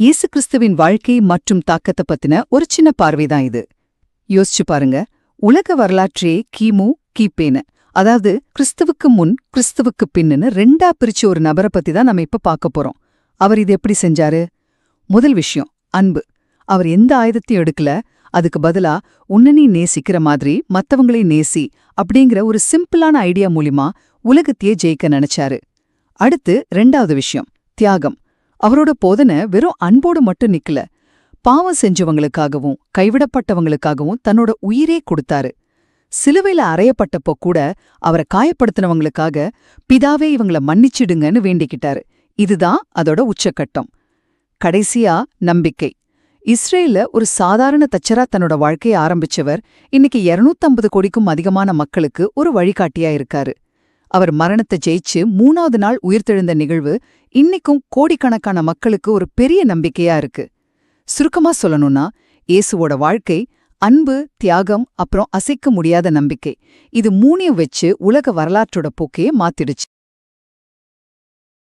இயேசு கிறிஸ்துவின் வாழ்க்கை மற்றும் தாக்கத்தை பத்தின ஒரு சின்ன பார்வைதான் இது. யோசிச்சு பாருங்க, உலக வரலாற்றே கிமு கிபேன்னு, அதாவது கிறிஸ்துவுக்கு முன் கிறிஸ்துவுக்கு பின்னுன்னு ரெண்டா பிரிச்ச ஒரு நபரை பத்தி தான் நம்ம இப்ப பார்க்க போறோம். அவர் இது எப்படி செஞ்சாரு? முதல் விஷயம், அன்பு. அவர் எந்த ஆயுதத்தையும் எடுக்கல, அதுக்கு பதிலா உன்னை நீ நேசிக்கிற மாதிரி மத்தவங்களை நேசி அப்படிங்கிற ஒரு சிம்பிளான ஐடியா மூலியமா உலகத்தையே ஜெயிக்க நினைச்சாரு. அடுத்து ரெண்டாவது விஷயம், தியாகம். அவரோட போதனை வெறும் அன்போடு மட்டும் நிக்கல, பாவம் செஞ்சவங்களுக்காகவும் கைவிடப்பட்டவங்களுக்காகவும் தன்னோட உயிரே கொடுத்தாரு. சிலுவையில அறையப்பட்டப்போ கூட அவரை காயப்படுத்தினவங்களுக்காக பிதாவே இவங்கள மன்னிச்சிடுங்கன்னு வேண்டிக்கிட்டாரு. இதுதான் அதோட உச்சக்கட்டம். கடைசியா நம்பிக்கை. இஸ்ரேல்ல ஒரு சாதாரண தச்சரா தன்னோட வாழ்க்கையை ஆரம்பிச்சவர் இன்னைக்கு 250 கோடிக்கும் அதிகமான மக்களுக்கு ஒரு வழிகாட்டியா இருக்காரு. அவர் மரணத்தை ஜெயிச்சு 3வது நாள் உயிர்த்தெழுந்த நிகழ்வு இன்னைக்கும் கோடிக்கணக்கான மக்களுக்கு ஒரு பெரிய நம்பிக்கையா இருக்கு. சுருக்கமா சொல்லணும்னா, இயேசுவோட வாழ்க்கை அன்பு, தியாகம், அப்புறம் அசைக்க முடியாத நம்பிக்கை, இது மூணையும் வச்சு உலக வரலாற்றோட போக்கையே மாத்திடுச்சு.